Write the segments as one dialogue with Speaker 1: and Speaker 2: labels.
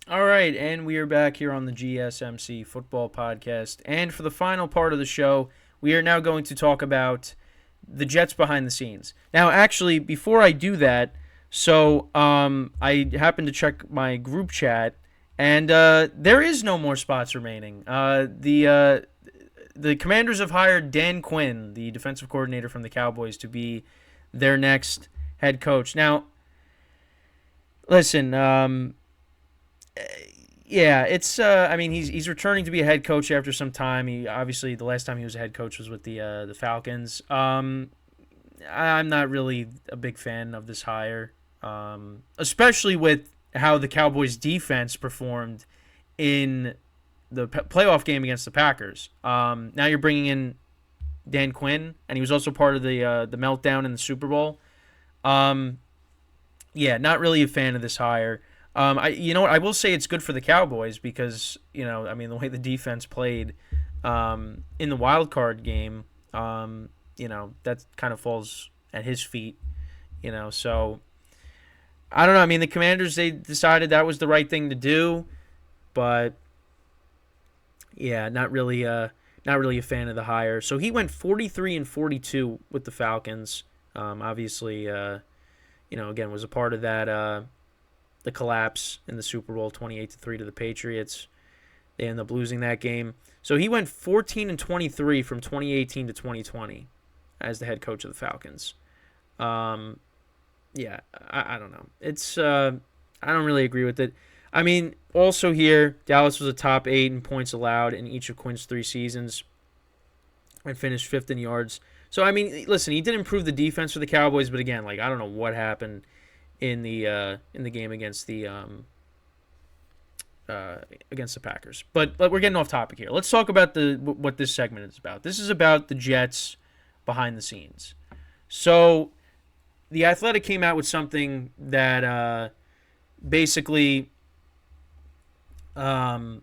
Speaker 1: All right, and we are back here on the GSMC football podcast. And for the final part of the show, we are now going to talk about the Jets behind the scenes. Now, actually, before I do that, I happened to check my group chat, and there is no more spots remaining. The Commanders have hired Dan Quinn, the defensive coordinator from the Cowboys, to be their next head coach. Now, listen, yeah, it's. I mean, he's returning to be a head coach after some time. He obviously the last time he was a head coach was with the Falcons. I'm not really a big fan of this hire, especially with how the Cowboys defense performed in the playoff game against the Packers. Now you're bringing in Dan Quinn, and he was also part of the meltdown in the Super Bowl. Yeah, not really a fan of this hire. You know what? I will say it's good for the Cowboys because I mean, the way the defense played in the wild card game, that kind of falls at his feet. So I don't know. I mean, the Commanders, they decided that was the right thing to do, but yeah, not really a fan of the hire. So he went 43-42 with the Falcons. Obviously, again, was a part of that. The collapse in the Super Bowl, 28-3 to the Patriots. They ended up losing that game. So he went 14-23 from 2018 to 2020 as the head coach of the Falcons. Yeah, I don't know. It's I don't really agree with it. I mean, also here, Dallas was a top 8 in points allowed in each of Quinn's 3 seasons and finished 5th in yards. So, I mean, listen, he did improve the defense for the Cowboys, but again, I don't know what happened in the game against the Packers. But we're getting off topic here. Let's talk about what this segment is about. This is about the Jets behind the scenes. So the Athletic came out with something that basically kind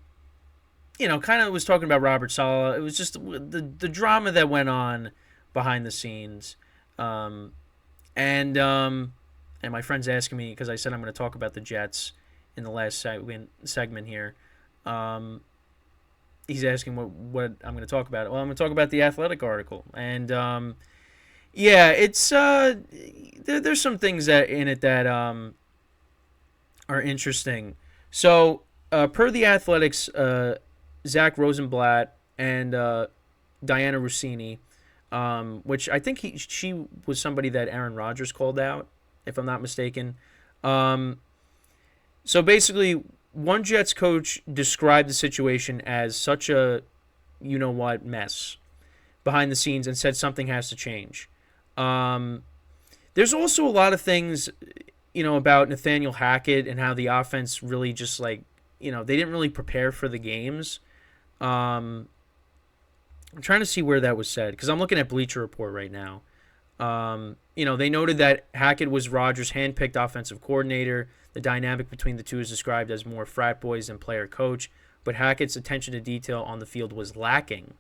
Speaker 1: of was talking about Robert Saleh. It was just the drama that went on behind the scenes. And my friend's asking me because I said I'm going to talk about the Jets in the last segment here. He's asking what I'm going to talk about. Well, I'm going to talk about the Athletic article, and yeah, it's there's some things that in it that are interesting. So per the Athletics, Zach Rosenblatt and Diana Rossini, which I think she was somebody that Aaron Rodgers called out, if I'm not mistaken. So basically, one Jets coach described the situation as such a you-know-what mess behind the scenes and said something has to change. There's also a lot of things, about Nathaniel Hackett and how the offense really just they didn't really prepare for the games. I'm trying to see where that was said because I'm looking at Bleacher Report right now. They noted that Hackett was Rodgers' handpicked offensive coordinator. The dynamic between the two is described as more frat boys than player coach, but Hackett's attention to detail on the field was lacking.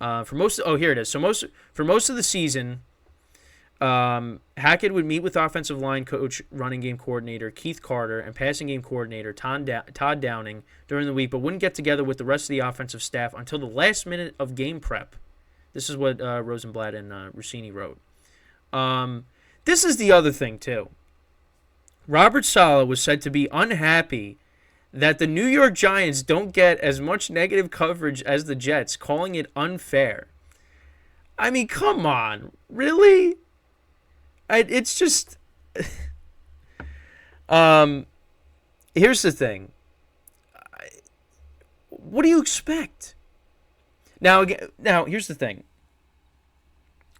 Speaker 1: Here it is. So for most of the season, Hackett would meet with offensive line coach, running game coordinator Keith Carter, and passing game coordinator Todd Downing during the week, but wouldn't get together with the rest of the offensive staff until the last minute of game prep. This is what Rosenblatt and Rossini wrote. This is the other thing, too. Robert Saleh was said to be unhappy that the New York Giants don't get as much negative coverage as the Jets, calling it unfair. I mean, come on. Really? It's just... Here's the thing. What do you expect? Now, here's the thing.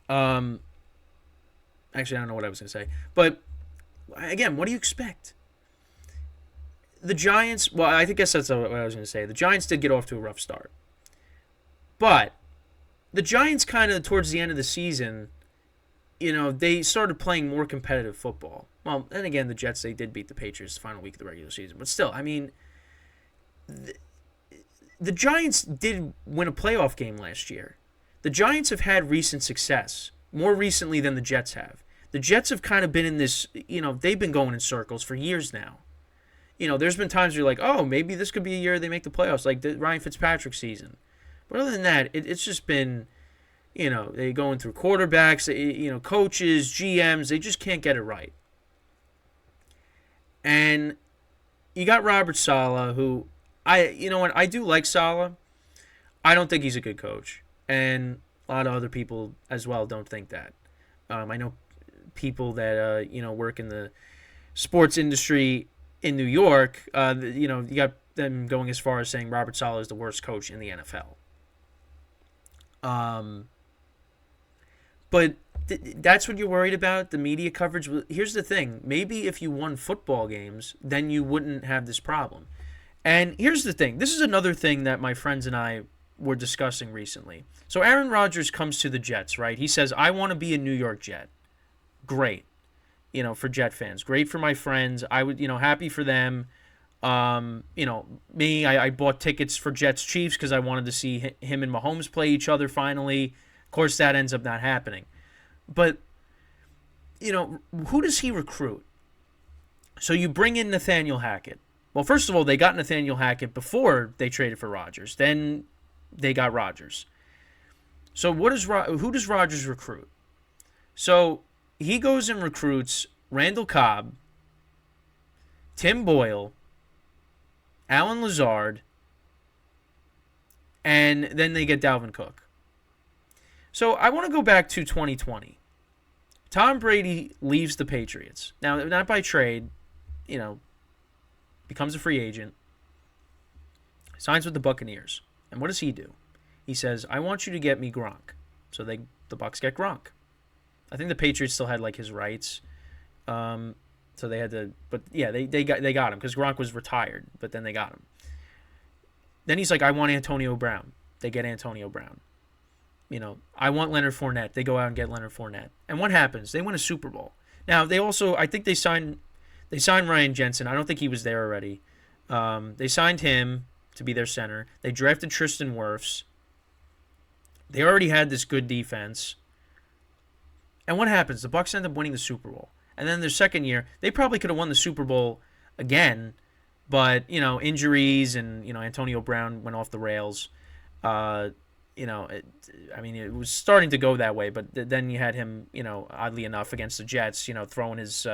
Speaker 1: Actually, I don't know what I was going to say. But, again, what do you expect? The Giants, well, I guess that's what I was going to say. The Giants did get off to a rough start. But the Giants kind of, towards the end of the season, they started playing more competitive football. Well, and again, the Jets, they did beat the Patriots the final week of the regular season. But still, I mean, the Giants did win a playoff game last year. The Giants have had recent success, more recently than the Jets have. The Jets have kind of been in this, they've been going in circles for years now. there's been times where you're like, oh, maybe this could be a year they make the playoffs, like the Ryan Fitzpatrick season. But other than that, it's just been, they going through quarterbacks, coaches, GMs, they just can't get it right. And you got Robert Saleh, who I do like Saleh. I don't think he's a good coach, and a lot of other people as well don't think that. I know people that work in the sports industry in New York. You got them going as far as saying Robert Saleh is the worst coach in the NFL. But that's what you're worried about, the media coverage. Here's the thing. Maybe if you won football games, then you wouldn't have this problem. And here's the thing. This is another thing that my friends and I were discussing recently. So Aaron Rodgers comes to the Jets, right? He says, I want to be a New York Jet. Great. For Jet fans. Great for my friends. I would, happy for them. Me, I bought tickets for Jets Chiefs because I wanted to see him and Mahomes play each other finally. Of course, that ends up not happening. But, who does he recruit? So you bring in Nathaniel Hackett. Well, first of all, they got Nathaniel Hackett before they traded for Rodgers. Then they got Rodgers. So who does Rodgers recruit? So he goes and recruits Randall Cobb, Tim Boyle, Alan Lazard, and then they get Dalvin Cook. So I want to go back to 2020. Tom Brady leaves the Patriots. Now, not by trade, becomes a free agent, signs with the Buccaneers. And what does he do? He says, I want you to get me Gronk. So the Bucs get Gronk. I think the Patriots still had his rights. So they had to, but yeah, they got him because Gronk was retired, but then they got him. Then he's like, I want Antonio Brown. They get Antonio Brown. I want Leonard Fournette. They go out and get Leonard Fournette. And what happens? They win a Super Bowl. Now, they also, I think they signed Ryan Jensen. I don't think he was there already. They signed him to be their center. They drafted Tristan Wirfs. They already had this good defense. And what happens? The Bucs end up winning the Super Bowl. And then their second year, they probably could have won the Super Bowl again, but injuries and Antonio Brown went off the rails. It was starting to go that way, but then you had him, oddly enough, against the Jets, throwing his,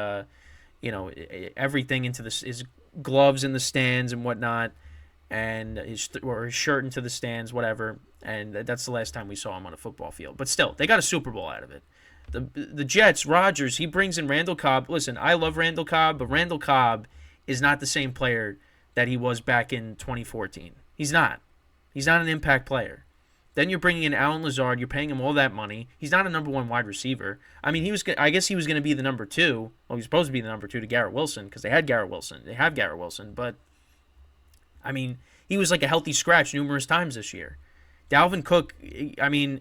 Speaker 1: everything into his gloves in the stands and whatnot, and his shirt into the stands, whatever. And that's the last time we saw him on a football field. But still, they got a Super Bowl out of it. The Jets, Rodgers, he brings in Randall Cobb. Listen, I love Randall Cobb, but Randall Cobb is not the same player that he was back in 2014. He's not. He's not an impact player. Then you're bringing in Alan Lazard. You're paying him all that money. He's not a number one wide receiver. I mean, I guess he was going to be the number two. Well, he was supposed to be the number two to Garrett Wilson because they had Garrett Wilson. They have Garrett Wilson. But, I mean, he was like a healthy scratch numerous times this year. Dalvin Cook, I mean,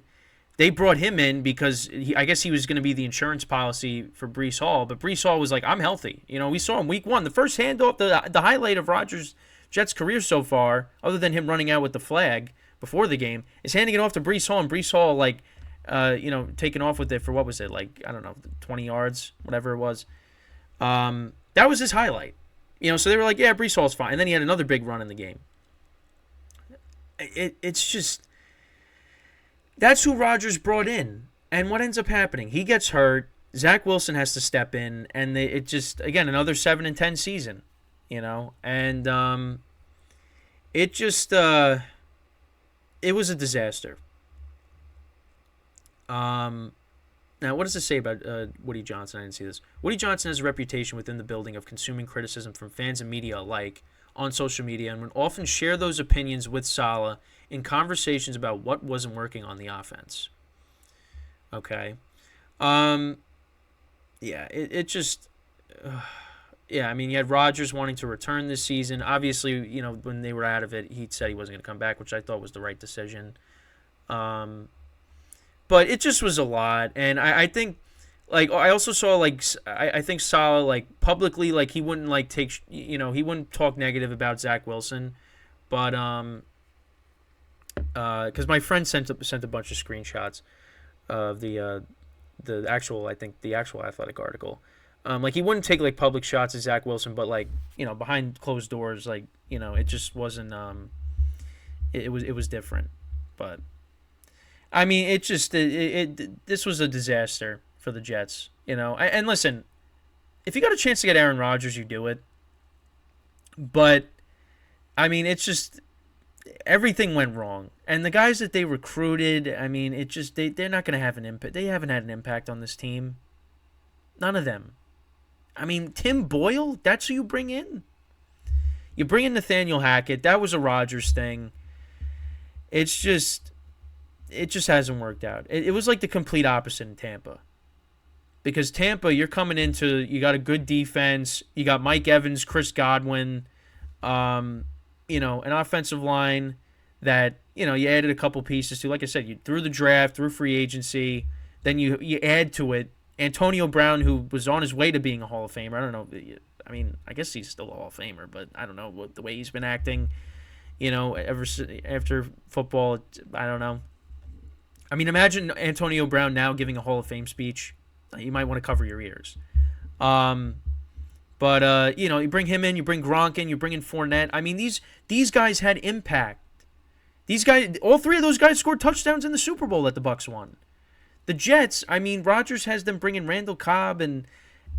Speaker 1: they brought him in because I guess he was going to be the insurance policy for Breece Hall. But Breece Hall was like, I'm healthy. We saw him week one. The first handoff, the highlight of Rodgers' Jets' career so far, other than him running out with the flag before the game, is handing it off to Breece Hall, and Breece Hall, taking off with it for, what was it, 20 yards, whatever it was. That was his highlight. So they were like, yeah, Breece Hall's fine. And then he had another big run in the game. It's just, that's who Rodgers brought in. And what ends up happening? He gets hurt. Zach Wilson has to step in, and it just, again, another 7-10 season, and it just, it was a disaster. Now, what does it say about Woody Johnson? I didn't see this. Woody Johnson has a reputation within the building of consuming criticism from fans and media alike on social media and would often share those opinions with Saleh in conversations about what wasn't working on the offense. Okay. Yeah, it just... yeah, I mean, you had Rodgers wanting to return this season. Obviously, when they were out of it, he said he wasn't going to come back, which I thought was the right decision. But it just was a lot. And I think, I also saw, I think Saleh, publicly, he wouldn't, take, he wouldn't talk negative about Zach Wilson. But, because my friend sent a bunch of screenshots of the actual Athletic article. Like he wouldn't take like public shots at Zach Wilson, but like behind closed doors, like it just wasn't. It was different, but I mean, it just this was a disaster for the Jets. And listen, if you got a chance to get Aaron Rodgers, you do it. But I mean, it's just everything went wrong, and the guys that they recruited, I mean, it just they're not going to have an impact. They haven't had an impact on this team. None of them. I mean, Tim Boyle, that's who you bring in. You bring in Nathaniel Hackett. That was a Rodgers thing. It just hasn't worked out. It was like the complete opposite in Tampa. Because Tampa, you're coming into, you got a good defense. You got Mike Evans, Chris Godwin, an offensive line that, you added a couple pieces to. Like I said, you through the draft, through free agency, then you add to it Antonio Brown, who was on his way to being a Hall of Famer. I don't know. I mean, I guess he's still a Hall of Famer, but I don't know the way he's been acting, ever after football. I don't know. I mean, imagine Antonio Brown now giving a Hall of Fame speech. You might want to cover your ears. But you bring him in, you bring Gronk in, you bring in Fournette. I mean, these guys had impact. These guys, all three of those guys scored touchdowns in the Super Bowl that the Bucs won. The Jets, I mean, Rodgers has them bringing Randall Cobb and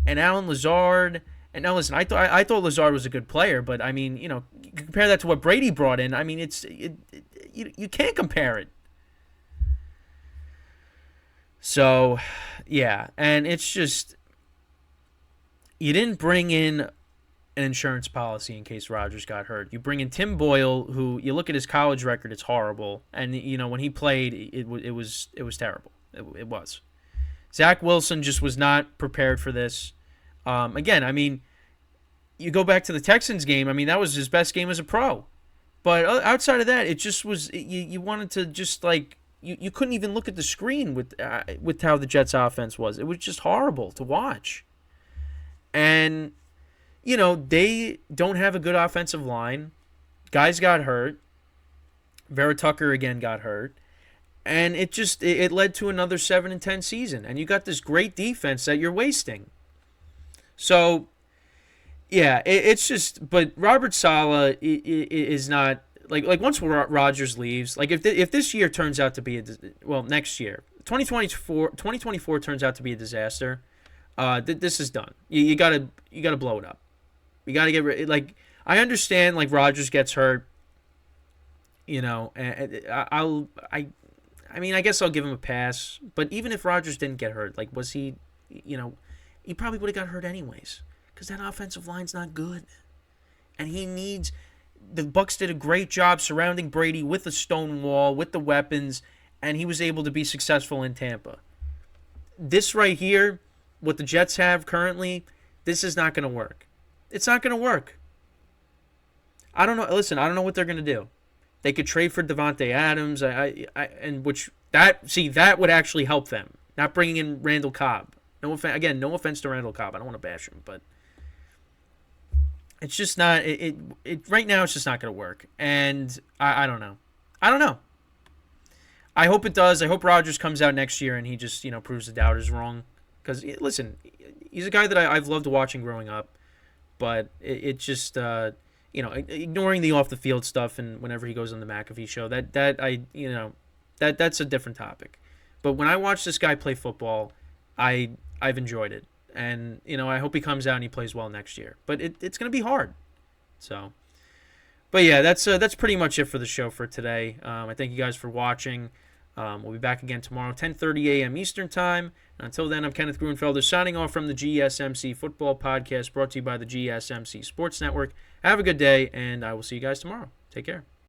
Speaker 1: Alan Lazard. And now listen, I thought Lazard was a good player, but I mean, compare that to what Brady brought in. I mean, you can't compare it. So, yeah, and it's just you didn't bring in an insurance policy in case Rodgers got hurt. You bring in Tim Boyle, who you look at his college record, it's horrible, and when he played, it was terrible. It was. Zach Wilson just was not prepared for this. Again, I mean, you go back to the Texans game. I mean, that was his best game as a pro. But outside of that, it just was. You wanted to just like you couldn't even look at the screen with how the Jets' offense was. It was just horrible to watch. And they don't have a good offensive line. Guys got hurt. Vera Tucker again got hurt. And it led to another 7-10 season. And you got this great defense that you're wasting. So, yeah, it's just. But Robert Saleh is not like once Rodgers leaves. Like if this year turns out to be next year, 2024 turns out to be a disaster. This is done. You gotta blow it up. You gotta get rid. Like I understand. Like Rodgers gets hurt. And I mean, I guess I'll give him a pass. But even if Rodgers didn't get hurt, like, was he, he probably would have got hurt anyways. Because that offensive line's not good. And the Bucs did a great job surrounding Brady with a stone wall, with the weapons, and he was able to be successful in Tampa. This right here, what the Jets have currently, this is not going to work. It's not going to work. I don't know. Listen, I don't know what they're going to do. They could trade for Devontae Adams, that would actually help them. Not bringing in Randall Cobb. No offense to Randall Cobb. I don't want to bash him, but it's just not. It right now. It's just not going to work, and I don't know. I don't know. I hope it does. I hope Rodgers comes out next year and he just proves the doubters wrong. Because listen, he's a guy that I've loved watching growing up, but it just. Ignoring the off the field stuff and whenever he goes on the McAfee show, that's a different topic. But when I watch this guy play football, I've enjoyed it, and I hope he comes out and he plays well next year. But it's going to be hard. So, but yeah, that's pretty much it for the show for today. I thank you guys for watching. We'll be back again tomorrow, 10:30 a.m. Eastern Time. And until then, I'm Kenneth Grunfelder signing off from the GSMC Football Podcast brought to you by the GSMC Sports Network. Have a good day, and I will see you guys tomorrow. Take care.